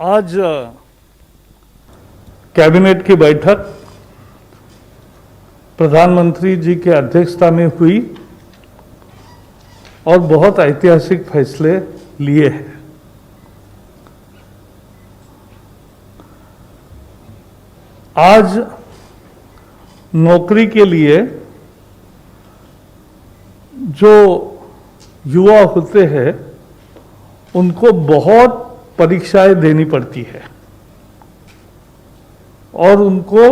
आज कैबिनेट की बैठक प्रधानमंत्री जी के अध्यक्षता में हुई और बहुत ऐतिहासिक फैसले लिए हैं। आज नौकरी के लिए जो युवा होते हैं उनको बहुत परीक्षाएं देनी पड़ती है और उनको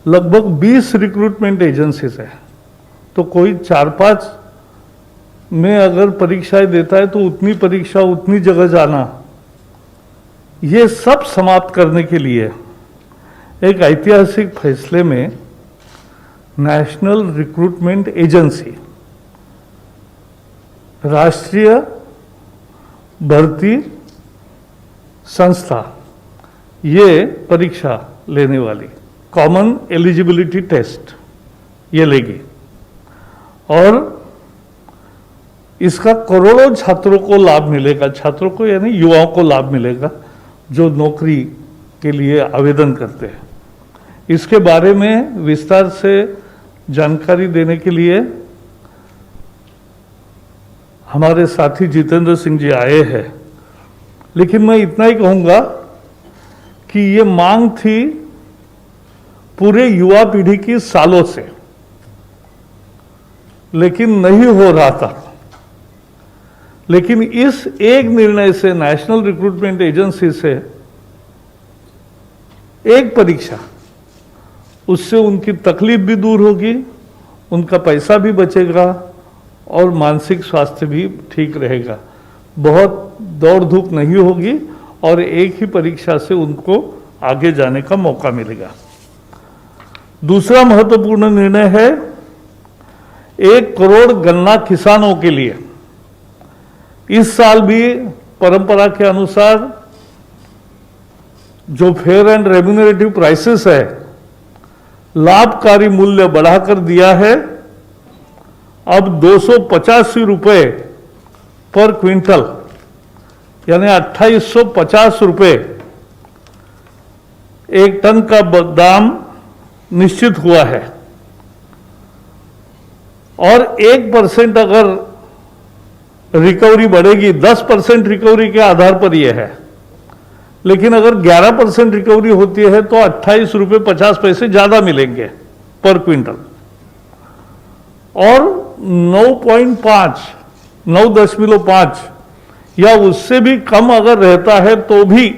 लगभग 20 रिक्रूटमेंट एजेंसीज है। तो कोई 4-5 में अगर परीक्षाएं देता है तो उतनी परीक्षा उतनी जगह जाना, ये सब समाप्त करने के लिए एक ऐतिहासिक फैसले में नेशनल रिक्रूटमेंट एजेंसी, राष्ट्रीय भर्ती संस्था, ये परीक्षा लेने वाली कॉमन एलिजिबिलिटी टेस्ट ये लेगी और इसका करोड़ों छात्रों को लाभ मिलेगा। छात्रों को यानी युवाओं को लाभ मिलेगा जो नौकरी के लिए आवेदन करते हैं। इसके बारे में विस्तार से जानकारी देने के लिए हमारे साथी जितेंद्र सिंह जी आए हैं, लेकिन मैं इतना ही कहूंगा कि ये मांग थी पूरे युवा पीढ़ी की सालों से, लेकिन नहीं हो रहा था। लेकिन इस एक निर्णय से, नेशनल रिक्रूटमेंट एजेंसी से एक परीक्षा, उससे उनकी तकलीफ भी दूर होगी, उनका पैसा भी बचेगा और मानसिक स्वास्थ्य भी ठीक रहेगा। बहुत दौड़ धूप नहीं होगी और एक ही परीक्षा से उनको आगे जाने का मौका मिलेगा। दूसरा महत्वपूर्ण निर्णय है 1 करोड़ गन्ना किसानों के लिए। इस साल भी परंपरा के अनुसार जो फेयर एंड रेम्यूनरेटिव प्राइसेस है, लाभकारी मूल्य बढ़ाकर दिया है। अब 285 रुपए पर क्विंटल यानी 2850 रुपए एक टन का दाम निश्चित हुआ है और 1% अगर रिकवरी बढ़ेगी, 10% रिकवरी के आधार पर यह है, लेकिन अगर 11% रिकवरी होती है तो 28 रुपये 50 पैसे ज्यादा मिलेंगे पर क्विंटल और 9.5 या उससे भी कम अगर रहता है तो भी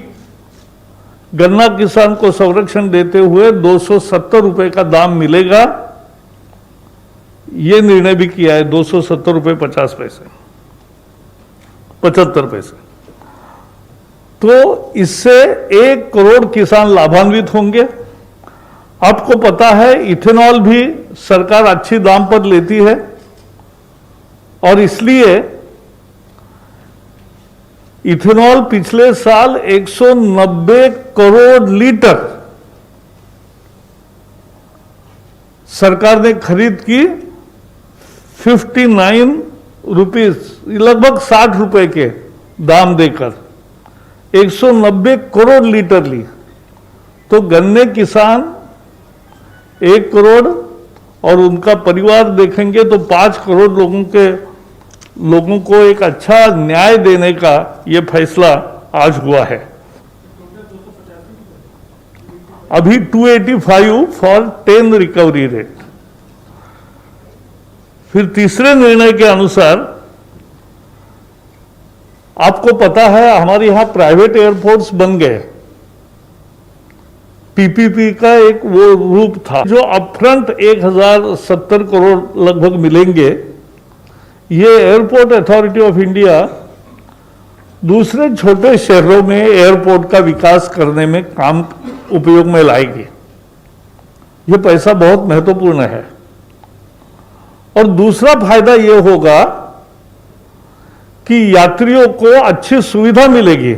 गन्ना किसान को संरक्षण देते हुए 270 रुपए का दाम मिलेगा। यह निर्णय भी किया है, 270 रुपये 50 पैसे 75 पैसे। तो इससे 1 करोड़ किसान लाभान्वित होंगे। आपको पता है इथेनॉल भी सरकार अच्छी दाम पर लेती है और इसलिए इथेनॉल पिछले साल 190 करोड़ लीटर सरकार ने खरीद की 59 रुपीज, लगभग 60 रुपए के दाम देकर 190 करोड़ लीटर ली। तो गन्ने किसान 1 करोड़ और उनका परिवार देखेंगे तो 5 करोड़ लोगों को एक अच्छा न्याय देने का यह फैसला आज हुआ है। अभी 285 फॉर 10 रिकवरी रेट। फिर तीसरे निर्णय के अनुसार आपको पता है हमारे यहां प्राइवेट एयरपोर्ट्स बन गए। पीपीपी का एक वो रूप था जो अपफ्रंट 1070 करोड़ लगभग मिलेंगे। ये एयरपोर्ट अथॉरिटी ऑफ इंडिया दूसरे छोटे शहरों में एयरपोर्ट का विकास करने में काम उपयोग में लाएगी। ये पैसा बहुत महत्वपूर्ण है और दूसरा फायदा यह होगा कि यात्रियों को अच्छी सुविधा मिलेगी।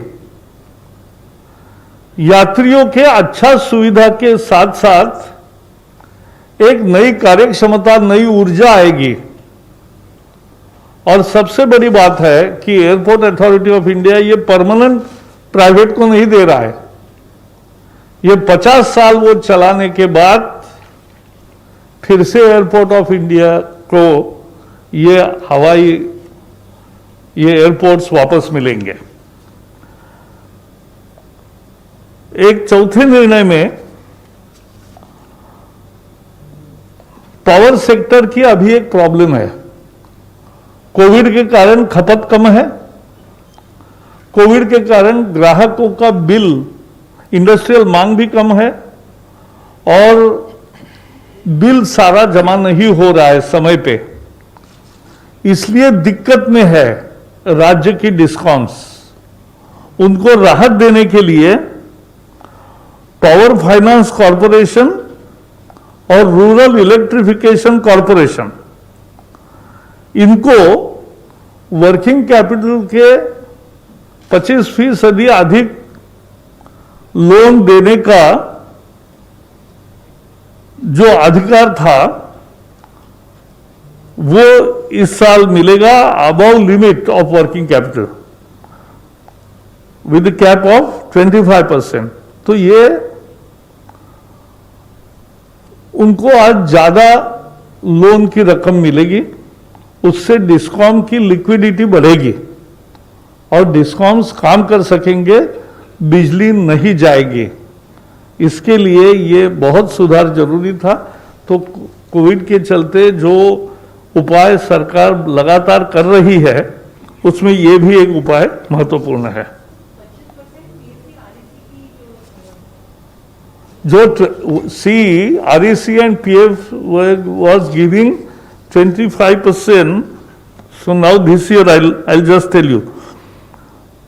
यात्रियों के अच्छा सुविधा के साथ साथ एक नई कार्यक्षमता, नई ऊर्जा आएगी और सबसे बड़ी बात है कि एयरपोर्ट अथॉरिटी ऑफ इंडिया ये परमानेंट प्राइवेट को नहीं दे रहा है। ये 50 साल वो चलाने के बाद फिर से एयरपोर्ट ऑफ इंडिया को ये एयरपोर्ट्स वापस मिलेंगे। एक चौथे निर्णय में पावर सेक्टर की अभी एक प्रॉब्लम है। कोविड के कारण खपत कम है, कोविड के कारण ग्राहकों का बिल, इंडस्ट्रियल मांग भी कम है और बिल सारा जमा नहीं हो रहा है समय पे, इसलिए दिक्कत में है राज्य की डिस्कॉम्स। उनको राहत देने के लिए पावर फाइनेंस कॉरपोरेशन और रूरल इलेक्ट्रिफिकेशन कॉरपोरेशन, इनको वर्किंग कैपिटल के 25% अधिक लोन देने का जो अधिकार था वो इस साल मिलेगा above limit of working capital with cap of 25%। तो ये उनको आज ज्यादा लोन की रकम मिलेगी, उससे डिस्कॉम की लिक्विडिटी बढ़ेगी और डिस्कॉम्स काम कर सकेंगे, बिजली नहीं जाएगी। इसके लिए ये बहुत सुधार जरूरी था। तो कोविड के चलते जो उपाय सरकार लगातार कर रही है उसमें ये भी एक उपाय महत्वपूर्ण है। जो C, REC and PF was giving 25%. So now this year I'll just tell you.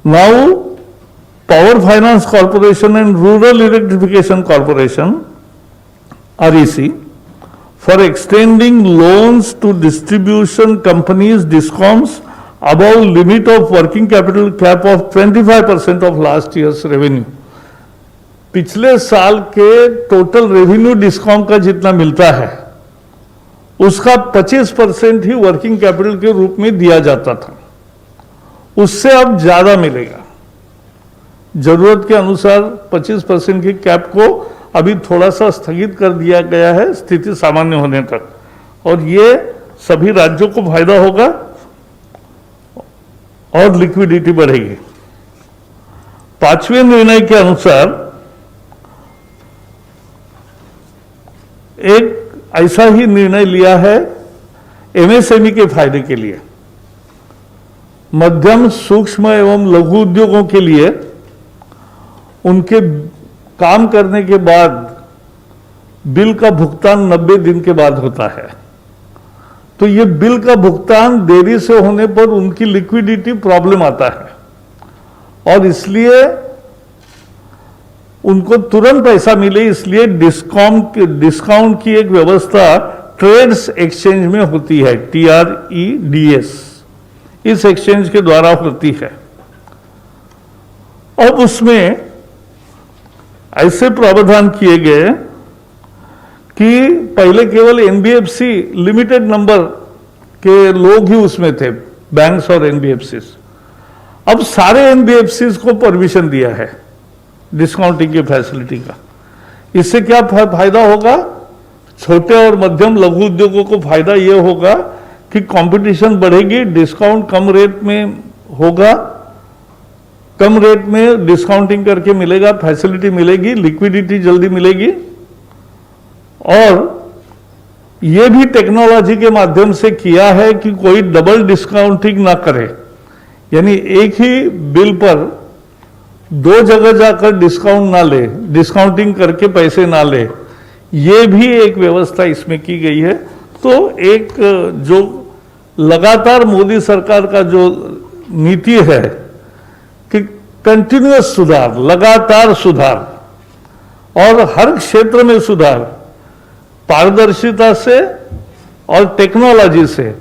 Now Power Finance Corporation and Rural Electrification Corporation, REC, for extending loans to distribution companies, DISCOMs, above limit of working capital cap of 25% of last year's revenue. पिछले साल के total revenue discom का जितना मिलता है उसका 25% ही working capital के रूप में दिया जाता था, उससे अब ज्यादा मिलेगा। जरूरत के अनुसार 25% की कैप को अभी थोड़ा सा स्थगित कर दिया गया है स्थिति सामान्य होने तक, और ये सभी राज्यों को फायदा होगा और लिक्विडिटी बढ़ेगी। पांचवें निर्णय के अनुसार एक ऐसा ही निर्णय लिया है एमएसएमई के फायदे के लिए, मध्यम सूक्ष्म एवं लघु उद्योगों के लिए। उनके काम करने के बाद बिल का भुगतान 90 दिन के बाद होता है, तो ये बिल का भुगतान देरी से होने पर उनकी लिक्विडिटी प्रॉब्लम आता है और इसलिए उनको तुरंत पैसा मिले, इसलिए डिस्काउंट की एक व्यवस्था ट्रेड्स एक्सचेंज में होती है, TREDS, इस एक्सचेंज के द्वारा होती है। अब उसमें ऐसे प्रावधान किए गए कि पहले केवल NBFC लिमिटेड नंबर के लोग ही उसमें थे, बैंक्स और NBFCs। अब सारे NBFCs को परमिशन दिया है डिस्काउंटिंग की फैसिलिटी का। इससे क्या फायदा होगा? छोटे और मध्यम लघु उद्योगों को फायदा यह होगा कि कंपटीशन बढ़ेगी, डिस्काउंट कम रेट में होगा, कम रेट में डिस्काउंटिंग करके मिलेगा, फैसिलिटी मिलेगी, लिक्विडिटी जल्दी मिलेगी। और यह भी टेक्नोलॉजी के माध्यम से किया है कि कोई डबल डिस्काउंटिंग ना करे, यानी एक ही बिल पर दो जगह जाकर डिस्काउंट ना ले, डिस्काउंटिंग करके पैसे ना ले, ये भी एक व्यवस्था इसमें की गई है। तो एक जो लगातार मोदी सरकार का जो नीति है कि कंटिन्यूअस सुधार, लगातार सुधार और हर क्षेत्र में सुधार, पारदर्शिता से और टेक्नोलॉजी से,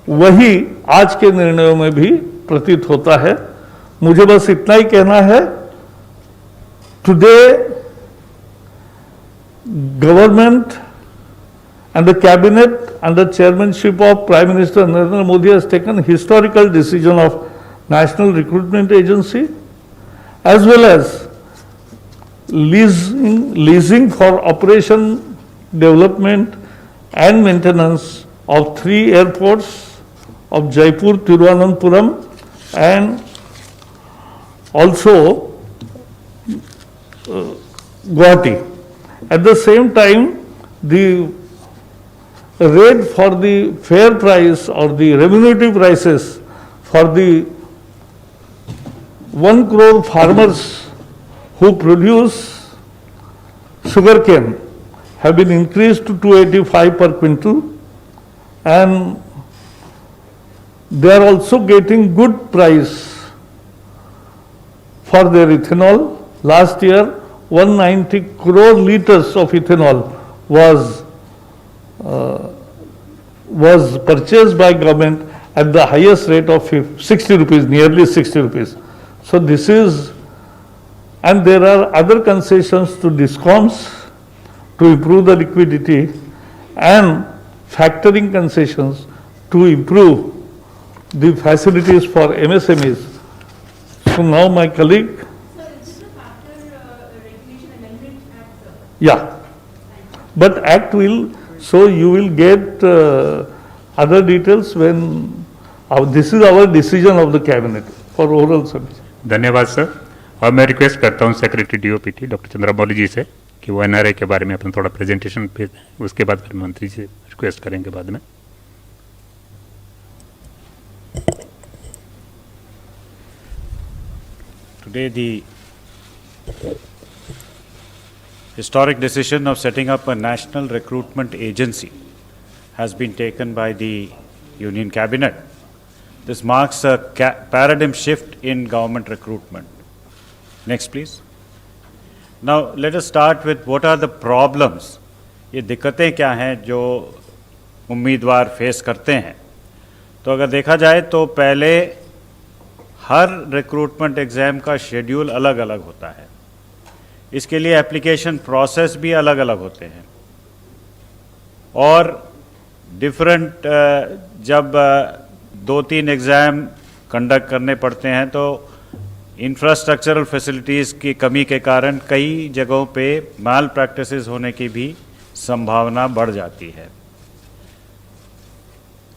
वही आज के निर्णयों में भी प्रतीत होता है। मुझे बस इतना ही कहना है, today government and the cabinet under chairmanship of Prime Minister Narendra Modi has taken historical decision of National Recruitment Agency as well as leasing for operation, development and maintenance of 3 airports of Jaipur, Thiruvananthapuram and also Guwahati. At the same time, the rate for the fair price or the remunerative prices for the 1 crore farmers who produce sugarcane have been increased to 285 per quintal, and they are also getting good price for their ethanol. Last year, 190 crore liters of ethanol was purchased by government at the highest rate of 60 rupees, nearly 60 rupees. So this is, and there are other concessions to DISCOMs to improve the liquidity and factoring concessions to improve the facilities for MSMEs. So now my colleague. Sir, is this a factor regulation amendment act, sir? Yeah, but act will, so you will get other details when, this is our decision of the cabinet for oral submission. धन्यवाद sir. और मैं request करता हूँ secretary DOPT doctor Chandramouli जी से कि वो NRA के बारे में अपना थोड़ा प्रेजेंटेशन पे, उसके बाद फिर मंत्री से रिक्वेस्ट करेंगे बाद में। Today, the historic decision of setting up a national recruitment agency has been taken by the Union Cabinet. This marks a paradigm shift in government recruitment. Next, please. Now, let us start with what are the problems. ये दिक्कतें क्या हैं जो उम्मीदवार face करते हैं। तो अगर देखा जाए तो पहले हर रिक्रूटमेंट एग्ज़ाम का शेड्यूल अलग अलग होता है। इसके लिए एप्लीकेशन प्रोसेस भी अलग अलग होते हैं और डिफरेंट जब 2-3 एग्ज़ाम कंडक्ट करने पड़ते हैं तो इंफ्रास्ट्रक्चरल फैसिलिटीज़ की कमी के कारण कई जगहों पे माल प्रैक्टिसेस होने की भी संभावना बढ़ जाती है।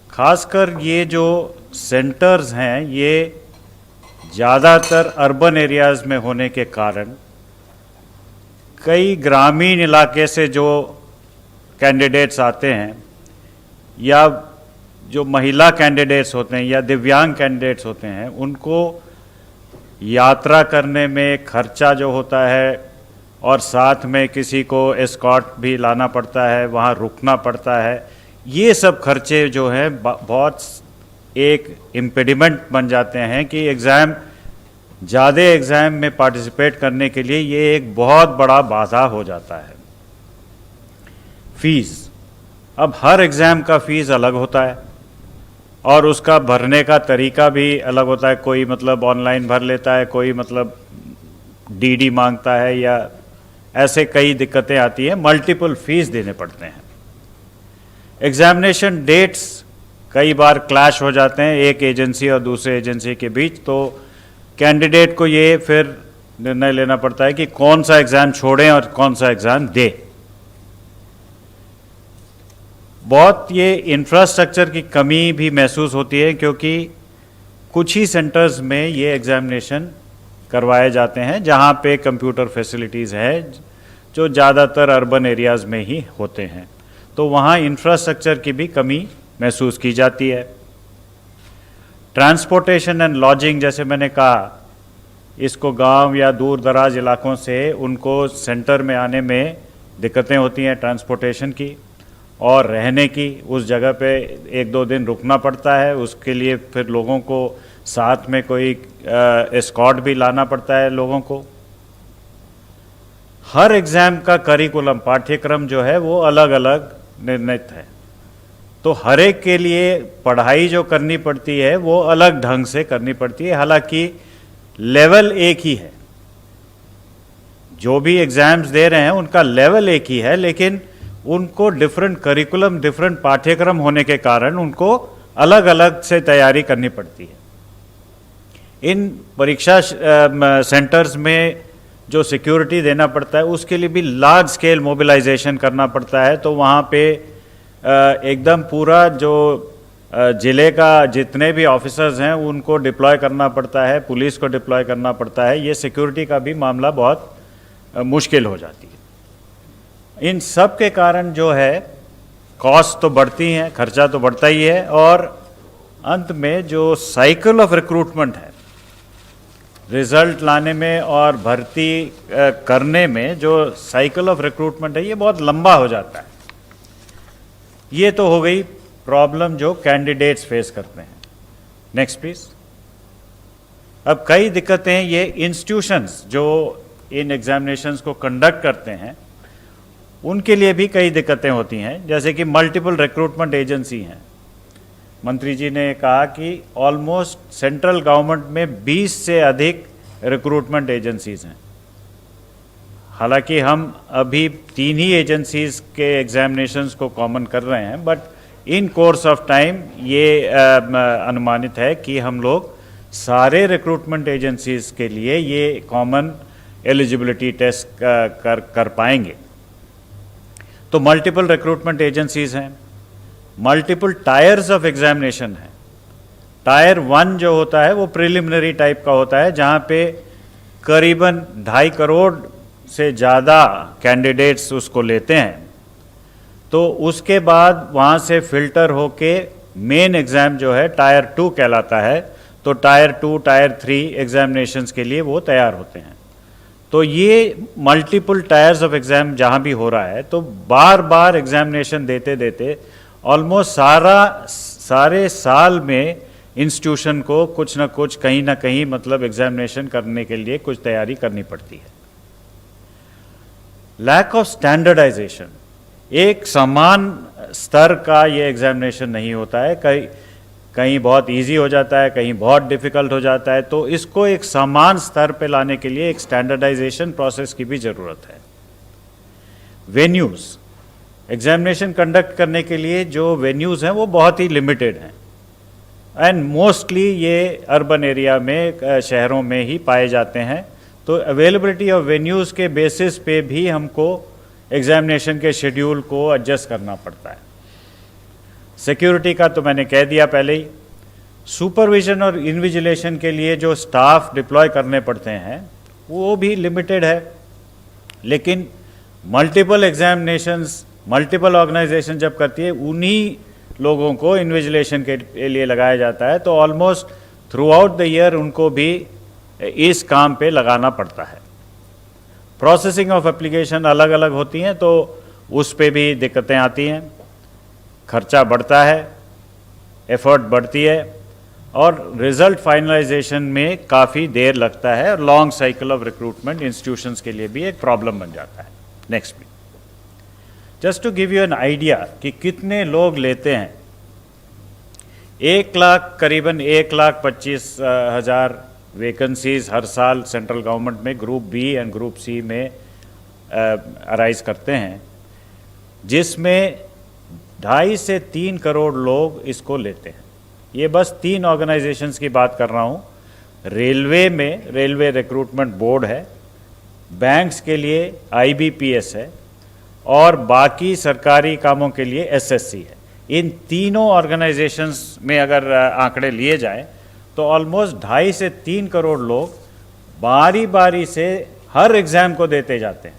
खासकर ये जो सेंटर्स हैं ये ज़्यादातर अर्बन एरियाज़ में होने के कारण कई ग्रामीण इलाके से जो कैंडिडेट्स आते हैं या जो महिला कैंडिडेट्स होते हैं या दिव्यांग कैंडिडेट्स होते हैं उनको यात्रा करने में खर्चा जो होता है और साथ में किसी को एस्कॉर्ट भी लाना पड़ता है, वहाँ रुकना पड़ता है, ये सब खर्चे जो हैं बहुत एक इम्पेडिमेंट बन जाते हैं कि एग्ज़ाम ज़्यादा एग्ज़ाम में पार्टिसिपेट करने के लिए ये एक बहुत बड़ा बाधा हो जाता है। फ़ीस, अब हर एग्ज़ाम का फ़ीस अलग होता है और उसका भरने का तरीका भी अलग होता है। कोई मतलब ऑनलाइन भर लेता है, कोई मतलब DD मांगता है, या ऐसे कई दिक्कतें आती हैं, मल्टीपल फ़ीस देने पड़ते हैं। एग्ज़ामिनेशन डेट्स कई बार क्लैश हो जाते हैं एक एजेंसी और दूसरे एजेंसी के बीच, तो कैंडिडेट को ये फिर निर्णय लेना पड़ता है कि कौन सा एग्ज़ाम छोड़ें और कौन सा एग्ज़ाम दें। बहुत ये इंफ्रास्ट्रक्चर की कमी भी महसूस होती है क्योंकि कुछ ही सेंटर्स में ये एग्ज़ामिनेशन करवाए जाते हैं जहाँ पे कंप्यूटर फैसिलिटीज़ है जो ज़्यादातर अर्बन एरियाज़ में ही होते हैं, तो वहाँ इंफ्रास्ट्रक्चर की भी कमी महसूस की जाती है। ट्रांसपोर्टेशन एंड लॉजिंग, जैसे मैंने कहा, इसको गांव या दूर दराज इलाकों से उनको सेंटर में आने में दिक्कतें होती हैं ट्रांसपोर्टेशन की और रहने की। उस जगह पे 1-2 दिन रुकना पड़ता है, उसके लिए फिर लोगों को साथ में कोई एस्कॉर्ट भी लाना पड़ता है लोगों को। हर एग्ज़ाम का करिकुलम, पाठ्यक्रम जो है वो अलग अलग निर्णित है, तो हर एक के लिए पढ़ाई जो करनी पड़ती है वो अलग ढंग से करनी पड़ती है। हालांकि लेवल एक ही है, जो भी एग्ज़ाम्स दे रहे हैं उनका लेवल एक ही है, लेकिन उनको डिफरेंट करिकुलम, डिफरेंट पाठ्यक्रम होने के कारण उनको अलग अलग से तैयारी करनी पड़ती है। इन परीक्षा सेंटर्स में जो सिक्योरिटी देना पड़ता है उसके लिए भी लार्ज स्केल मोबिलाइजेशन करना पड़ता है। तो वहाँ पे एकदम पूरा जो ज़िले का जितने भी ऑफिसर्स हैं उनको डिप्लॉय करना पड़ता है, पुलिस को डिप्लॉय करना पड़ता है। ये सिक्योरिटी का भी मामला बहुत मुश्किल हो जाती है। इन सब के कारण जो है कॉस्ट तो बढ़ती हैं, खर्चा तो बढ़ता ही है, और अंत में जो साइकिल ऑफ रिक्रूटमेंट है, रिजल्ट लाने में और भर्ती करने में जो साइकिल ऑफ रिक्रूटमेंट है, ये बहुत लंबा हो जाता है। ये तो हो गई प्रॉब्लम जो कैंडिडेट्स फेस करते हैं। Next please. अब कई दिक्कतें ये इंस्टीट्यूशंस जो इन एग्जामिनेशंस को कंडक्ट करते हैं उनके लिए भी कई दिक्कतें होती हैं, जैसे कि मल्टीपल रिक्रूटमेंट एजेंसी हैं। मंत्री जी ने कहा कि ऑलमोस्ट सेंट्रल गवर्नमेंट में 20 से अधिक रिक्रूटमेंट एजेंसीज हैं। हालांकि हम अभी 3 ही एजेंसीज के एग्जामिनेशंस को कॉमन कर रहे हैं, but in course of time ये अनुमानित है कि हम लोग सारे रिक्रूटमेंट एजेंसीज के लिए ये कॉमन एलिजिबिलिटी टेस्ट कर पाएंगे। तो मल्टीपल रिक्रूटमेंट एजेंसीज हैं, मल्टीपल टायर्स ऑफ एग्जामिनेशन है। टायर 1 जो होता है वो प्रिलिमिनरी टाइप का होता है, जहाँ पे करीबन 2.5 करोड़ से ज़्यादा कैंडिडेट्स उसको लेते हैं। तो उसके बाद वहाँ से फिल्टर होके मेन एग्ज़ाम जो है टायर 2 कहलाता है। तो टायर 2, टायर 3 एग्जामिनेशंस के लिए वो तैयार होते हैं। तो ये मल्टीपल टायर्स ऑफ एग्ज़ाम जहाँ भी हो रहा है, तो बार बार एग्जामिनेशन देते देते ऑलमोस्ट सारे साल में इंस्टीट्यूशन को कुछ ना कुछ कहीं ना कहीं मतलब एग्जामिनेशन करने के लिए कुछ तैयारी करनी पड़ती है। लैक ऑफ स्टैंडर्डाइजेशन, एक समान स्तर का ये एग्जामिनेशन नहीं होता है, कहीं बहुत इजी हो जाता है, कहीं बहुत डिफ़िकल्ट हो जाता है। तो इसको एक समान स्तर पे लाने के लिए एक स्टैंडर्डाइजेशन प्रोसेस की भी ज़रूरत है। वेन्यूज़, एग्जामिनेशन कंडक्ट करने के लिए जो वेन्यूज़ हैं वो बहुत ही लिमिटेड हैं, एंड मोस्टली ये अर्बन एरिया में, शहरों में ही पाए जाते हैं। तो अवेलेबिलिटी ऑफ वेन्यूज़ के बेसिस पे भी हमको एग्जामिनेशन के शेड्यूल को एडजस्ट करना पड़ता है। सिक्योरिटी का तो मैंने कह दिया पहले ही। सुपरविजन और इन्विजिलेशन के लिए जो स्टाफ डिप्लॉय करने पड़ते हैं वो भी लिमिटेड है। लेकिन मल्टीपल एग्जामिनेशंस, मल्टीपल ऑर्गेनाइजेशन जब करती है, उन्हीं लोगों को इन्विजिलेशन के लिए लगाया जाता है। तो almost through out the year उनको भी इस काम पे लगाना पड़ता है। प्रोसेसिंग ऑफ एप्लीकेशन अलग अलग होती हैं, तो उस पे भी दिक्कतें आती हैं, खर्चा बढ़ता है, एफर्ट बढ़ती है, और रिजल्ट फाइनलाइजेशन में काफ़ी देर लगता है, और long cycle of recruitment institutions के लिए भी एक प्रॉब्लम बन जाता है। Next please. Just to give you an idea कि कितने लोग लेते हैं, 1 लाख, करीबन 1,25,000 वैकेंसीज हर साल सेंट्रल गवर्नमेंट में group B and group C में अराइज करते हैं, जिसमें 2.5 से 3 करोड़ लोग इसको लेते हैं। ये बस 3 ऑर्गेनाइजेशंस की बात कर रहा हूँ। रेलवे में रेलवे रिक्रूटमेंट बोर्ड है, बैंक्स के लिए IBPS है, और बाकी सरकारी कामों के लिए SSC है। इन तीनों ऑर्गेनाइजेशंस में अगर आंकड़े लिए जाएं तो ऑलमोस्ट 2.5 से 3 करोड़ लोग बारी बारी से हर एग्ज़ाम को देते जाते हैं।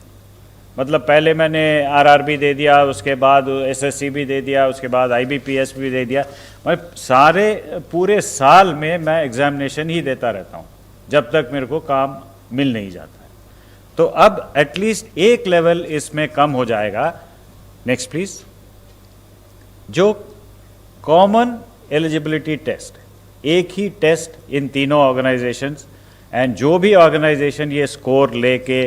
मतलब पहले मैंने RRB दे दिया, उसके बाद SSC भी दे दिया, उसके बाद IBPS भी दे दिया। मतलब सारे पूरे साल में मैं एग्ज़ामिनेशन ही देता रहता हूँ जब तक मेरे को काम मिल नहीं जाता है। तो अब एटलीस्ट एक लेवल इसमें कम हो जाएगा। Next please. जो कॉमन एलिजिबिलिटी टेस्ट, एक ही टेस्ट इन तीनों ऑर्गेनाइजेशंस, एंड जो भी ऑर्गेनाइजेशन ये स्कोर लेके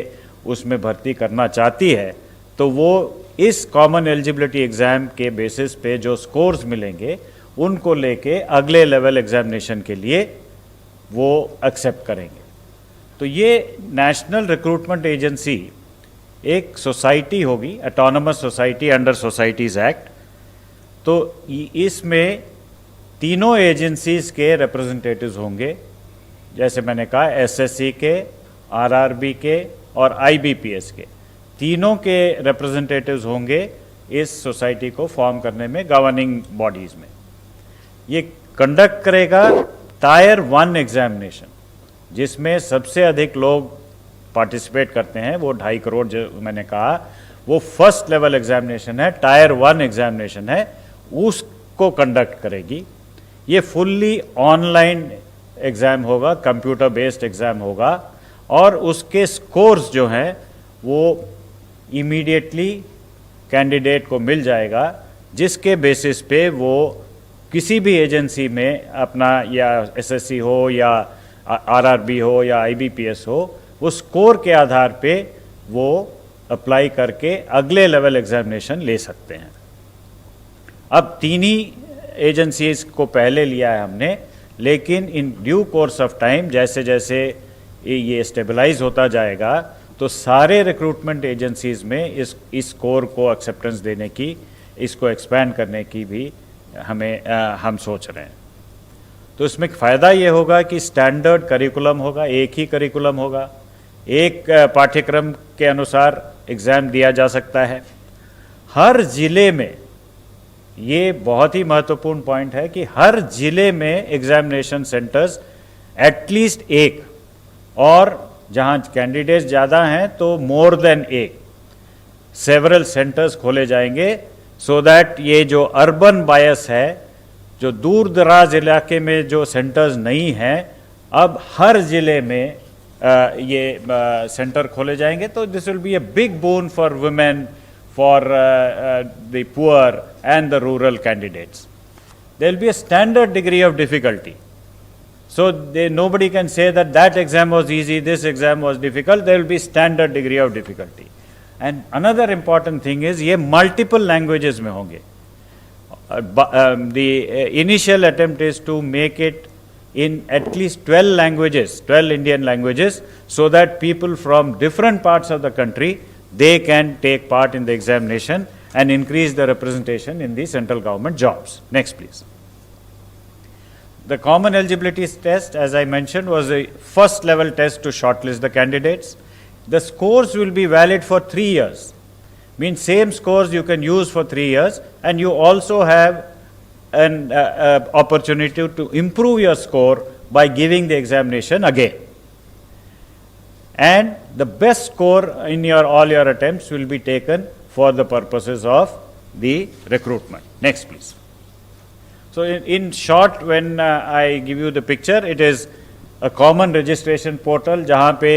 उसमें भर्ती करना चाहती है, तो वो इस कॉमन एलिजिबिलिटी एग्ज़ाम के बेसिस पे जो स्कोर्स मिलेंगे उनको लेके अगले लेवल एग्जामिनेशन के लिए वो एक्सेप्ट करेंगे। तो ये नेशनल रिक्रूटमेंट एजेंसी एक सोसाइटी होगी, autonomous society under societies act. तो इसमें तीनों एजेंसीज के रिप्रेजेंटेटिव्स होंगे, जैसे मैंने कहा एसएससी के, आरआरबी के और आईबीपीएस के, तीनों के रिप्रेजेंटेटिव्स होंगे इस सोसाइटी को फॉर्म करने में, गवर्निंग बॉडीज में। ये कंडक्ट करेगा टायर 1 एग्जामिनेशन, जिसमें सबसे अधिक लोग पार्टिसिपेट करते हैं, वो 2.5 करोड़ जो मैंने कहा, वो फर्स्ट लेवल एग्जामिनेशन है, टायर 1 एग्जामिनेशन है, उसको कंडक्ट करेगी। ये फुल्ली ऑनलाइन एग्ज़ाम होगा, कंप्यूटर बेस्ड एग्ज़ाम होगा, और उसके स्कोर्स जो हैं वो इमीडिएटली कैंडिडेट को मिल जाएगा, जिसके बेसिस पे वो किसी भी एजेंसी में अपना, या एसएससी हो या आरआरबी हो या आईबीपीएस हो, वो स्कोर के आधार पे वो अप्लाई करके अगले लेवल एग्जामिनेशन ले सकते हैं। अब 3 ही एजेंसीज को पहले लिया है हमने, लेकिन in due course of time जैसे जैसे ये स्टेबलाइज होता जाएगा तो सारे रिक्रूटमेंट एजेंसीज में इस स्कोर को एक्सेप्टेंस देने की, इसको एक्सपैंड करने की भी हम सोच रहे हैं। तो इसमें फ़ायदा ये होगा कि स्टैंडर्ड करिकुलम होगा, एक ही करिकुलम होगा, एक पाठ्यक्रम के अनुसार एग्ज़ाम दिया जा सकता है। हर ज़िले में, ये बहुत ही महत्वपूर्ण पॉइंट है कि हर ज़िले में एग्जामिनेशन सेंटर्स एटलीस्ट एक, और जहाँ कैंडिडेट्स ज़्यादा हैं तो मोर देन एक, सेवरल सेंटर्स खोले जाएंगे, सो दैट ये जो अर्बन बायस है, जो दूर दराज इलाके में जो सेंटर्स नहीं हैं, अब हर ज़िले में ये सेंटर खोले जाएंगे। तो this will be a big bone for women, for the poor and the rural candidates. There will be a standard degree of difficulty. So nobody can say that that exam was easy, this exam was difficult. There will be standard degree of difficulty. And another important thing is ये multiple languages में होंगे. The initial attempt is to make it in at least 12 languages, 12 Indian languages, so that people from different parts of the country, they can take part in the examination and increase the representation in the central government jobs. Next, please. The common eligibility test, as I mentioned, was a first level test to shortlist the candidates. The scores will be valid for 3 years. Means same scores you can use for 3 years, and you also have an opportunity to improve your score by giving the examination again. And the best score in all your attempts will be taken for the purposes of the recruitment. Next, please. So in short, when I give you the picture, it is a common registration portal, जहाँ पे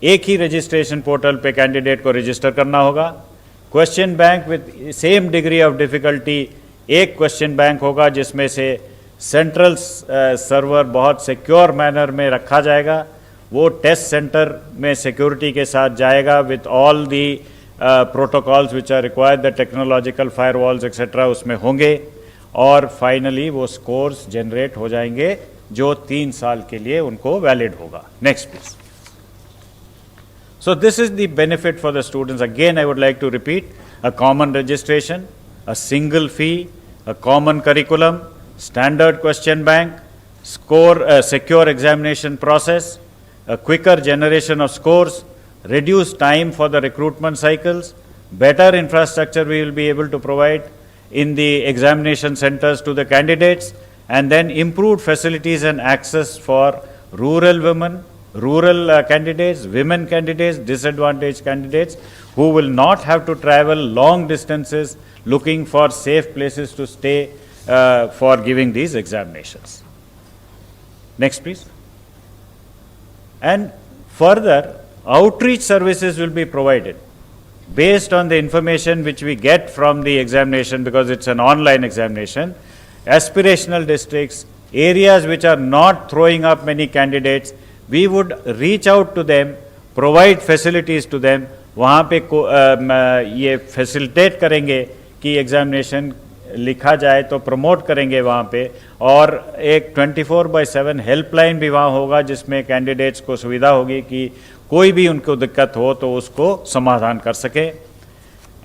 एक ही registration portal पे candidate को register करना होगा. Question bank with same degree of difficulty, एक question bank होगा जिसमें से central server बहुत secure manner में रखा जाएगा. वो टेस्ट सेंटर में सिक्योरिटी के साथ जाएगा with all the protocols which are required, the technological firewalls etcetera उसमें होंगे, और फाइनली वो स्कोर्स जनरेट हो जाएंगे जो 3 साल के लिए उनको वैलिड होगा. Next please. So this is the benefit for the students. Again I would like to repeat, a common registration, a single fee, a common curriculum, standard question bank, score, secure examination process, a quicker generation of scores, reduced time for the recruitment cycles, better infrastructure we will be able to provide in the examination centers to the candidates, and then improved facilities and access for rural women, rural candidates, women candidates, disadvantaged candidates who will not have to travel long distances looking for safe places to stay for giving these examinations. Next, please. And further, outreach services will be provided based on the information which we get from the examination, because it's an online examination. Aspirational districts, areas which are not throwing up many candidates, we would reach out to them, provide facilities to them. वहाँ पे ये facilitate करेंगे कि examination लिखा जाए, तो promote करेंगे वहाँ पे, और एक 24/7 हेल्पलाइन भी वहाँ होगा जिसमें कैंडिडेट्स को सुविधा होगी कि कोई भी उनको दिक्कत हो तो उसको समाधान कर सके.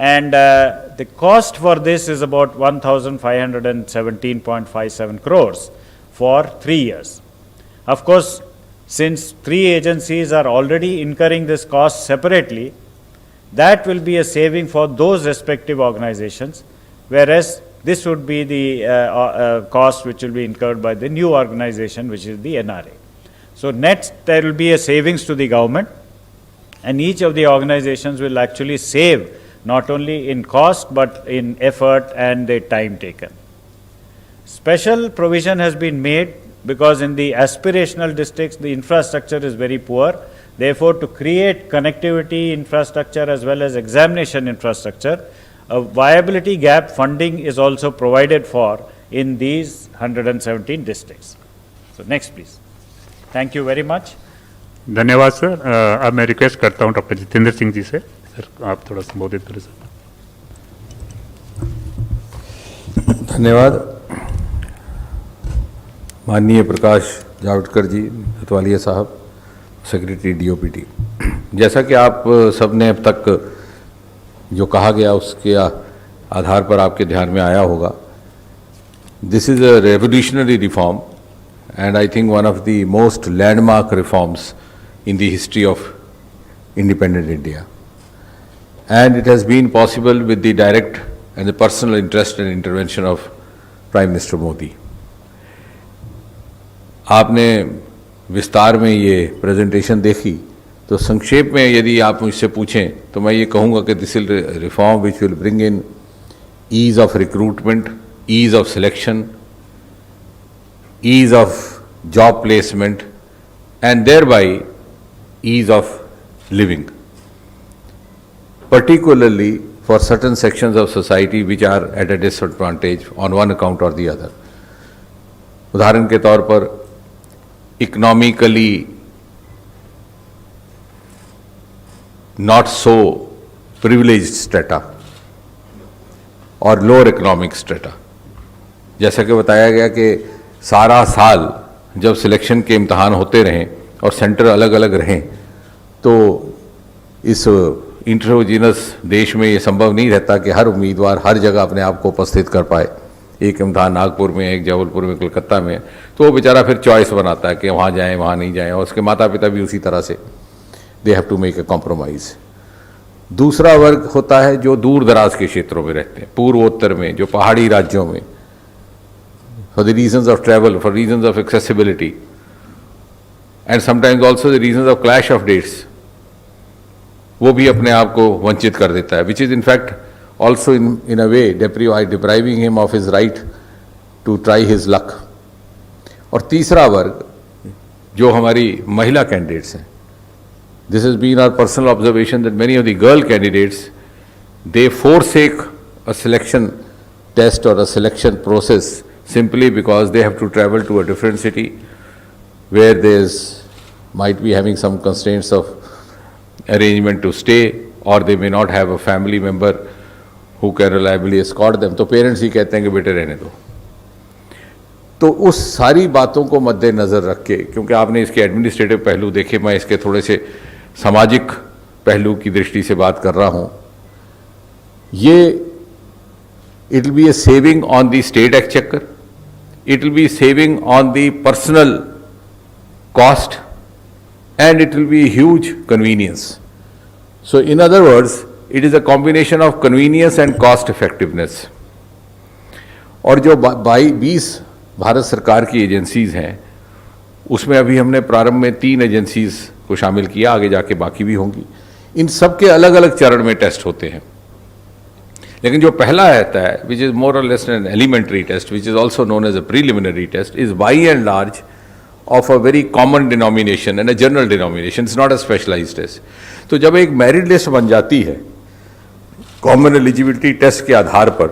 And the cost for this is about 1,517.57 crores for 3 years. Of course, since 3 agencies are already incurring this cost separately, that will be a saving for those respective organizations, whereas this would be the cost which will be incurred by the new organization, which is the NRA. So net, there will be a savings to the government, and each of the organizations will actually save not only in cost but in effort and the time taken. Special provision has been made because in the aspirational districts the infrastructure is very poor. Therefore, to create connectivity infrastructure as well as examination infrastructure, a viability gap funding is also provided for in these 117 districts. So next please. Thank you very much. धन्यवाद sir. अब मैं request करता हूँ doctor Jitendra Singh ji से, sir आप थोड़ा संबोधित करें सर। धन्यवाद। माननीय प्रकाश जावड़ेकर जी, कोतवालिया साहब, सेक्रेटरी डीओपीटी, जैसा कि आप सब ने अब तक जो कहा गया उसके आधार पर आपके ध्यान में आया होगा, this is a revolutionary reform and I think one of the most landmark reforms in the history of independent India. And it has been possible with the direct and the personal interest and intervention of Prime Minister Modi. आपने विस्तार में ये presentation देखी, तो संक्षेप में यदि आप मुझसे पूछें तो मैं ये कहूँगा कि this is reform which will bring in ease of recruitment, ease of selection, ease of job placement, and thereby ease of living, particularly for certain sections of society which are at a disadvantage on one account or the other. उदाहरण के तौर पर economically not so privileged strata और lower economic strata, जैसा कि बताया गया कि सारा साल जब सिलेक्शन के इम्तहान होते रहें और सेंटर अलग अलग रहें, तो इस इंट्रोजीनस देश में ये संभव नहीं रहता कि हर उम्मीदवार हर जगह अपने आप को उपस्थित कर पाए। एक इम्तहान नागपुर में, एक जबलपुर में, कलकत्ता में, तो वो बेचारा फिर चॉइस बनाता है कि वहाँ जाएं, वहाँ नहीं जाएं, और उसके माता पिता भी उसी तरह से they have to make a compromise. दूसरा वर्ग होता है जो दूर दराज के क्षेत्रों में रहते हैं, पूर्वोत्तर में, जो पहाड़ी राज्यों में, for the reasons of travel, for reasons of accessibility, and sometimes also the reasons of clash of dates, वो भी अपने आप को वंचित कर देता है, which is in fact also in a way depriving him of his right to try his luck. और तीसरा वर्ग जो हमारी महिला कैंडिडेट्स हैं, this has been our personal observation that many of the girl candidates, they forsake a selection test or a selection process simply because they have to travel to a different city where there's might be having some constraints of arrangement to stay, or they may not have a family member who can reliably escort them. तो parents ही कहते हैं कि बेटे रहने दो। तो उस सारी बातों को मद्देनज़र रख के, क्योंकि आपने इसके एडमिनिस्ट्रेटिव पहलू देखे, मैं इसके थोड़े से सामाजिक पहलू की दृष्टि से बात कर रहा हूँ, ये it will be a saving on the state exchequer, it will be saving on the personal cost, and it will be a huge convenience. So in other words, it is a combination of convenience and cost effectiveness. और जो 20 भारत सरकार की agencies हैं, उसमें अभी हमने प्रारंभ में 3 एजेंसीज़ को शामिल किया, आगे जाके बाकी भी होंगी। इन सब के अलग अलग चरण में टेस्ट होते हैं, लेकिन जो पहला रहता है, विच is more or less an elementary test, which is also known as a preliminary test, is by and large of a very common denomination and a general denomination, it's not a specialised test. तो जब एक merit list बन जाती है common eligibility test के आधार पर,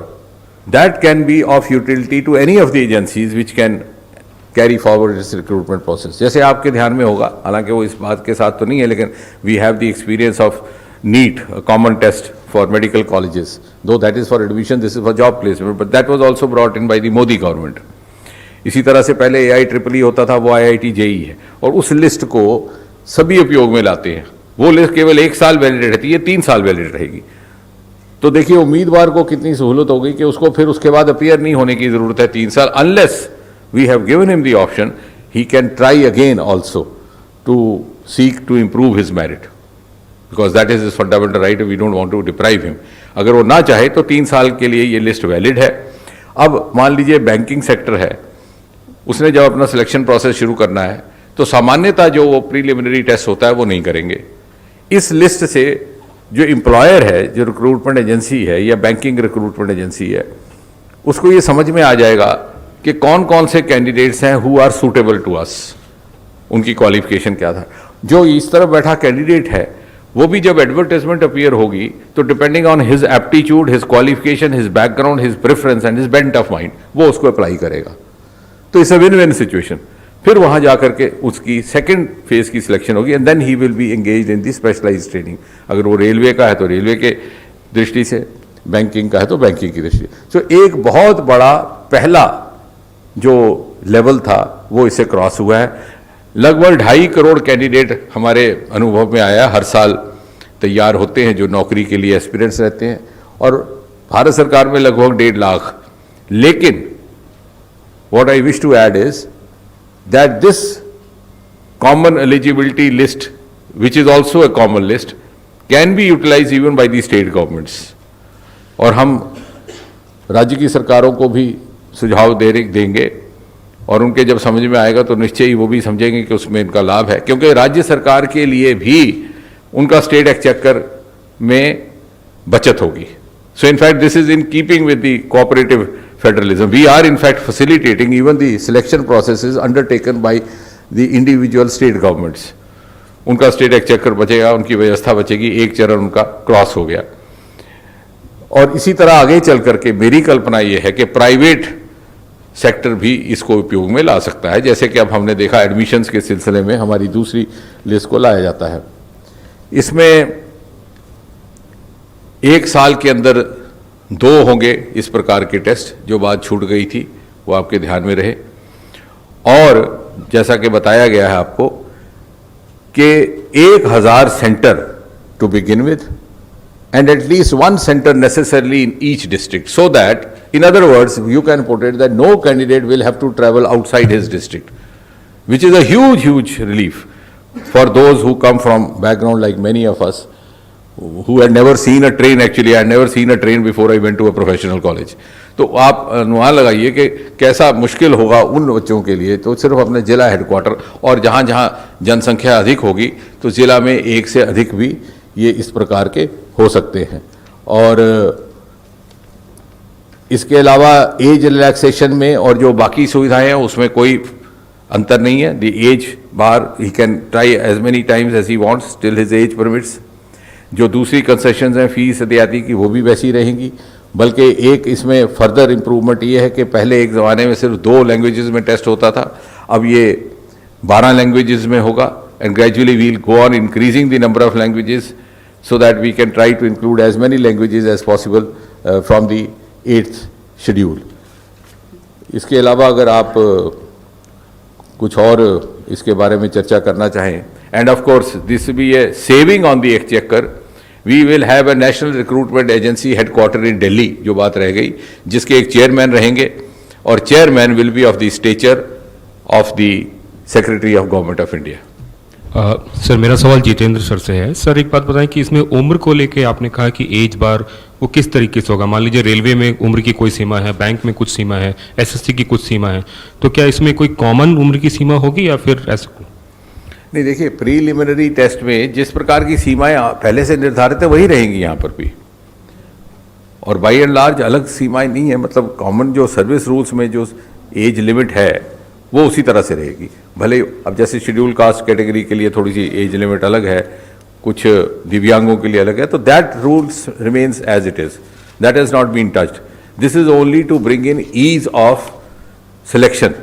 that can be of utility to any of the agencies which can carry forward its recruitment process. जैसे आपके ध्यान में होगा, हालांकि वो इस बात के साथ तो नहीं है, लेकिन we have the experience of NEET, a common test for medical colleges, though that is for admission, this is for job placement, but that was also brought in by the Modi government. इसी तरह से पहले AIEEE होता था, वो IIT JEE है, और उस लिस्ट को सभी उपयोग में लाते हैं। वो लिस्ट केवल 1 साल वैलिड रहती है, 3 साल वैलिड रहेगी। तो देखिए उम्मीदवार को कितनी सहूलत हो गई कि उसको फिर उसके बाद अपीयर नहीं होने की ज़रूरत है 3 साल, unless we have given him the option, he can try again also. to seek to improve his merit, because that is his fundamental right. We don't want to deprive him. अगर वो ना चाहे तो 3 साल के लिए ये लिस्ट वैलिड है। अब मान लीजिए बैंकिंग सेक्टर है, उसने जब अपना सिलेक्शन प्रोसेस शुरू करना है तो सामान्यतः जो वो प्रीलिमिनरी टेस्ट होता है वो नहीं करेंगे। इस लिस्ट से जो एम्प्लॉयर है, जो रिक्रूटमेंट एजेंसी है या बैंकिंग रिक्रूटमेंट एजेंसी है, उसको ये समझ में आ जाएगा कि कौन कौन से कैंडिडेट्स हैं who are suitable to us, उनकी क्वालिफिकेशन क्या था। जो इस तरफ बैठा कैंडिडेट है वो भी जब एडवर्टाइजमेंट अपीयर होगी तो depending on his aptitude, his qualification, his background, his preference and his bent of mind, वो उसको अप्लाई करेगा। तो it's a win win situation. फिर वहां जाकर के उसकी सेकंड फेज की सिलेक्शन होगी and then he will be engaged in the specialised training. अगर वो रेलवे का है तो रेलवे के दृष्टि से, बैंकिंग का है तो बैंकिंग की दृष्टि से। तो एक बहुत बड़ा पहला जो लेवल था वो इससे क्रॉस हुआ है। लगभग 2.5 करोड़ कैंडिडेट हमारे अनुभव में आया, हर साल तैयार होते हैं जो नौकरी के लिए एस्पिरेंट्स रहते हैं, और भारत सरकार में लगभग 1.5 लाख। लेकिन what I wish to add is that this common eligibility list, which is also a common list, can be utilized even by the state governments. और हम राज्य की सरकारों को भी सुझाव देंगे और उनके जब समझ में आएगा तो निश्चय ही वो भी समझेंगे कि उसमें इनका लाभ है, क्योंकि राज्य सरकार के लिए भी उनका स्टेट एक्सचेकर में बचत होगी। So in fact this is in keeping with the cooperative federalism. We are in fact facilitating even the selection processes undertaken by the individual state governments. उनका स्टेट एक्सचेकर बचेगा, उनकी व्यवस्था बचेगी, एक चरण उनका क्रॉस हो गया। और इसी तरह आगे चल करके मेरी कल्पना यह है कि प्राइवेट सेक्टर भी इसको उपयोग में ला सकता है, जैसे कि अब हमने देखा एडमिशन्स के सिलसिले में हमारी दूसरी लिस्ट को लाया जाता है। इसमें 1 साल के अंदर 2 होंगे इस प्रकार के टेस्ट, जो बात छूट गई थी वो आपके ध्यान में रहे। और जैसा कि बताया गया है आपको कि 1000 centre to begin with and at least 1 center necessarily in each district, so that, in other words, you can put it that no candidate will have to travel outside his district, which is a huge relief for those who come from background like many of us who had never seen a train. Actually, I had never seen a train before I went to a professional college. तो आप अनुमान लगाइए कि कैसा मुश्किल होगा उन बच्चों के लिए। तो सिर्फ अपने जिला हेडक्वार्टर और जहाँ जहाँ जनसंख्या अधिक होगी तो जिला में 1 से अधिक भी ये इस प्रकार के हो सकते हैं। और इसके अलावा एज रिलैक्सेशन में और जो बाकी सुविधाएं हैं उसमें कोई अंतर नहीं है। The age bar he can try as many times as he wants till his age permits. जो दूसरी कंसेशंस हैं फीस इत्यादि की वो भी वैसी रहेंगी, बल्कि एक इसमें फर्दर इम्प्रूवमेंट ये है कि पहले एक ज़माने में सिर्फ 2 लैंग्वेजेस में टेस्ट होता था, अब ये 12 लैंग्वेजेस में होगा। And gradually we'll go on increasing the number of languages so that we can try to include as many languages as possible from the 8th schedule. इसके अलावा अगर आप कुछ और इसके बारे में चर्चा करना चाहें, and of course this will be a saving on the exchequer. We will have a national recruitment agency headquartered in Delhi, जो बात रह गई, जिसके एक चेयरमैन रहेंगे और chairman will be of the stature of the Secretary of Government of India. Sir मेरा सवाल जितेंद्र सर से है। सर एक बात बताएं कि इसमें उम्र को लेके आपने कहा कि एज बार वो किस तरीके से होगा। मान लीजिए रेलवे में उम्र की कोई सीमा है, बैंक में कुछ सीमा है, एसएससी की कुछ सीमा है, तो क्या इसमें कोई कॉमन उम्र की सीमा होगी या फिर ऐसा? नहीं, देखिए प्रीलिमिनरी टेस्ट में जिस प्रकार की सीमाएं पहले से निर्धारित है वही रहेंगी यहाँ पर भी, और बाई एंड लार्ज अलग सीमाएं नहीं है। मतलब कॉमन जो सर्विस रूल्स में जो एज लिमिट है वो उसी तरह से रहेगी। भले अब जैसे शेड्यूल कास्ट कैटेगरी के लिए थोड़ी सी एज लिमिट अलग है, कुछ दिव्यांगों के लिए अलग है, तो that rules remains as it is, that has not been touched. This is only to bring in ease of selection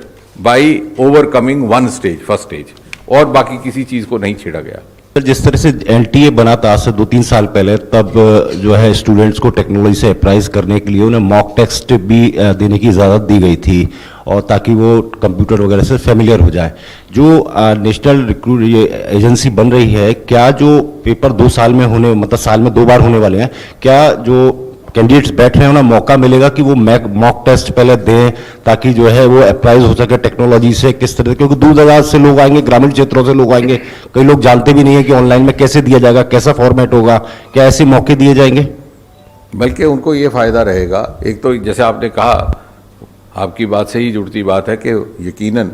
by overcoming 1 stage, first stage, और बाकी किसी चीज को नहीं छेड़ा गया। जिस तरह से एलटीए बना था आज से 2-3 साल पहले, तब जो है स्टूडेंट्स को टेक्नोलॉजी से अप्राइज करने के लिए उन्हें मॉक टेस्ट भी देने की इजाज़त दी गई थी, और ताकि वो कंप्यूटर वगैरह से फेमिलियर हो जाए। जो नेशनल रिक्रूट एजेंसी बन रही है, क्या जो पेपर 2 साल में होने, मतलब साल में 2 बार होने वाले हैं, क्या जो कैंडिडेट्स बैठ रहे हैं उन्हें मौका मिलेगा कि वो मॉक टेस्ट पहले दें, ताकि जो है वो अप्राइज हो सके टेक्नोलॉजी से किस तरह, क्योंकि दूर दराज से लोग आएंगे, ग्रामीण क्षेत्रों से लोग आएंगे, कई लोग जानते भी नहीं है कि ऑनलाइन में कैसे दिया जाएगा, कैसा फॉर्मेट होगा, क्या ऐसे मौके दिए जाएंगे? बल्कि उनको ये फ़ायदा रहेगा, एक तो जैसे आपने कहा, आपकी बात से ही जुड़ती बात है कि यकीनन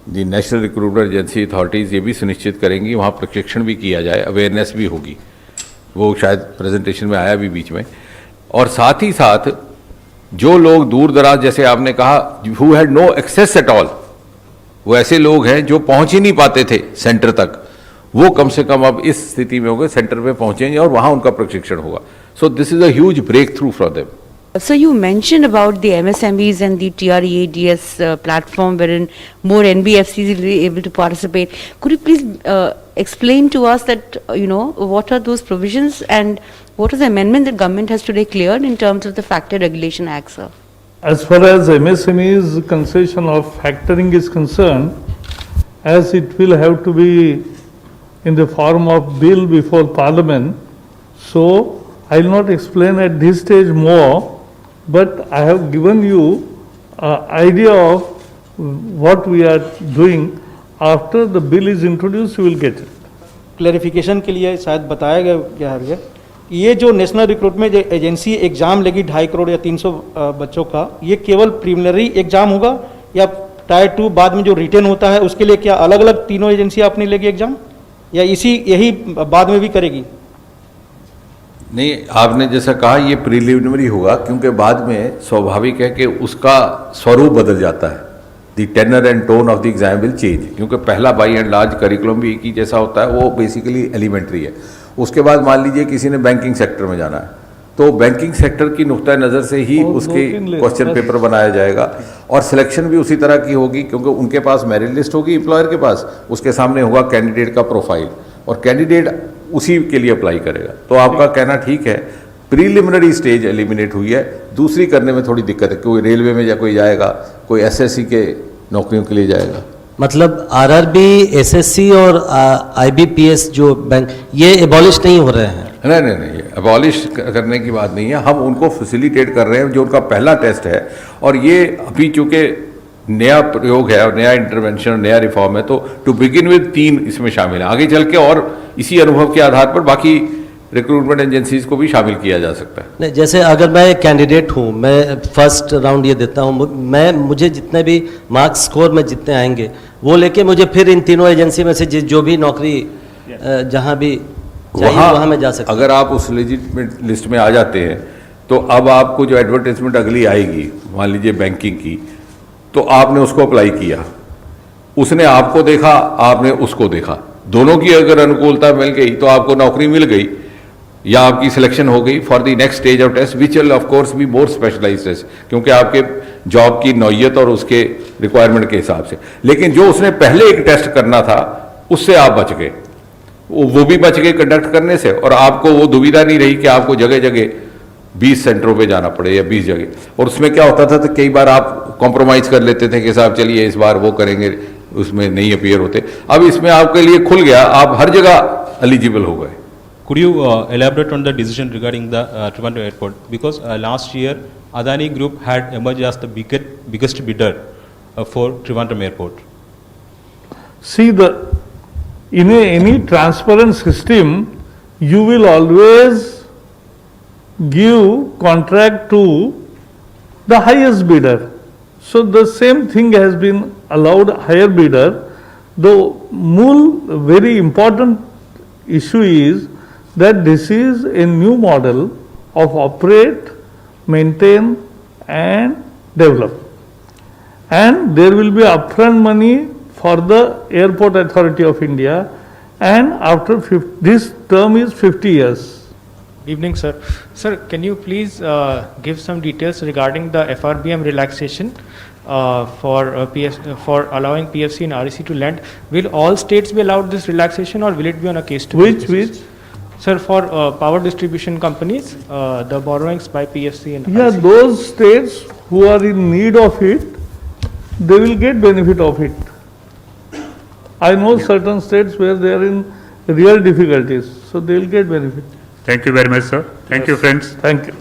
दी नेशनल रिक्रूटमेंट एजेंसी अथॉरिटीज़ ये भी सुनिश्चित करेंगी वहाँ प्रशिक्षण भी किया जाए, अवेयरनेस भी होगी, वो शायद प्रेजेंटेशन में आया भी बीच में। और साथ ही साथ जो लोग दूर दराज, जैसे आपने कहा, who had no access at all, वो ऐसे लोग हैं जो पहुंच ही नहीं पाते थे सेंटर तक, वो कम से कम अब इस स्थिति में होंगे, सेंटर पे पहुंचेंगे और वहां उनका प्रशिक्षण होगा। So this is a huge breakthrough for them. So you mentioned about the MSMEs and the TREADS platform wherein more NBFCs will be able to participate. Could you please explain to us that, what are those provisions and what is the amendment that government has today cleared in terms of the Factor Regulation Act, sir? As far as MSME's concession of factoring is concerned, as it will have to be in the form of bill before Parliament, so I will not explain at this stage more, but I have given you an idea of what we are doing. After the bill is introduced, you will get it. Clarification के लिए शायद बताया गया है, ये जो national recruitment agency exam लेगी 2.5 करोड़ या 300 बच्चों का, ये केवल प्रीलिमिनरी एग्जाम होगा या टायर 2 बाद में जो रिटर्न होता है उसके लिए क्या अलग अलग तीनों एजेंसी अपनी लेगी एग्जाम, या यही बाद में भी करेगी? नहीं, आपने जैसा कहा ये प्रीलिमिनरी होगा, क्योंकि बाद में स्वाभाविक है कि उसका स्वरूप बदल जाता है, the tenor and tone of the exam will change, क्योंकि पहला बाई एंड लार्ज करिकुलम भी एक ही जैसा होता है, वो बेसिकली एलिमेंट्री है। उसके बाद मान लीजिए किसी ने बैंकिंग सेक्टर में जाना है, तो बैंकिंग सेक्टर की नुक्ता नज़र से ही उसके क्वेश्चन पेपर बनाया जाएगा और सिलेक्शन भी उसी तरह की होगी, क्योंकि उनके पास मेरिट लिस्ट होगी एम्प्लॉयर के पास, उसके सामने होगा कैंडिडेट का प्रोफाइल और कैंडिडेट उसी के लिए अप्लाई करेगा। तो आपका कहना ठीक है, प्रीलिमिनरी स्टेज एलिमिनेट हुई है, दूसरी करने में थोड़ी दिक्कत है, कोई रेलवे में या कोई जाएगा, कोई एसएससी के नौकरियों के लिए जाएगा। मतलब आरआरबी, एसएससी और आईबीपीएस जो बैंक, ये एबॉलिश नहीं हो रहे हैं? नहीं, अबॉलिश करने की बात नहीं है, हम उनको फैसिलिटेट कर रहे हैं, जो उनका पहला टेस्ट है, और ये अभी चूंकि नया प्रयोग है और नया इंटरवेंशन, नया रिफॉर्म है, तो टू बिगिन विद 3 इसमें शामिल है, आगे चल के और इसी अनुभव के आधार पर बाकी रिक्रूटमेंट एजेंसीज को भी शामिल किया जा सकता है। नहीं, जैसे अगर मैं कैंडिडेट हूँ, मैं फर्स्ट राउंड ये देता हूँ, मुझे जितने भी मार्क्स स्कोर में जितने आएंगे वो लेके मुझे फिर इन तीनों एजेंसी में से जो भी नौकरी जहाँ भी चाहिए वहाँ मैं जा सकता हूँ। अगर आप उस लेजिटिमेट लिस्ट में आ जाते हैं, तो अब आपको जो एडवर्टाइजमेंट अगली आएगी, मान लीजिए बैंकिंग की, तो आपने उसको अप्लाई किया, उसने आपको देखा, आपने उसको देखा, दोनों की अगर अनुकूलता मिल गई तो आपको नौकरी मिल गई या आपकी सिलेक्शन हो गई for the next stage of test, which will of course be more specialised test, क्योंकि आपके जॉब की नौयत और उसके रिक्वायरमेंट के हिसाब से। लेकिन जो उसने पहले एक टेस्ट करना था, उससे आप बच गए, वो भी बच गए कंडक्ट करने से, और आपको वो दुविधा नहीं रही कि आपको जगह जगह 20 सेंटरों पे जाना पड़े या 20 जगह। और उसमें क्या होता था, तो कई बार आप कॉम्प्रोमाइज़ कर लेते थे कि साहब चलिए इस बार वो करेंगे, उसमें नहीं अपीयर होते। अब इसमें आपके लिए खुल गया, आप हर जगह एलिजिबल हो गए। Could you elaborate on the decision regarding the Trivandrum airport? Because last year Adani Group had emerged as the biggest bidder for Trivandrum airport. See, in any transparent system, you will always give contract to the highest bidder. So the same thing has been allowed higher bidder. The very important issue is that this is a new model of operate, maintain and develop. And there will be upfront money for the Airport Authority of India, and after this term is 50 years. Evening, sir. Sir, can you please give some details regarding the FRBM relaxation for allowing PFC and REC to lend? Will all states be allowed this relaxation, or will it be on a case-to-case basis? Which? Sir, for power distribution companies, the borrowings by PFC and REC. Yeah, those states who are in need of it, they will get benefit of it. I know certain states where they are in real difficulties, so they will get benefit. Thank you very much, sir. Thank you, friends. Thank you.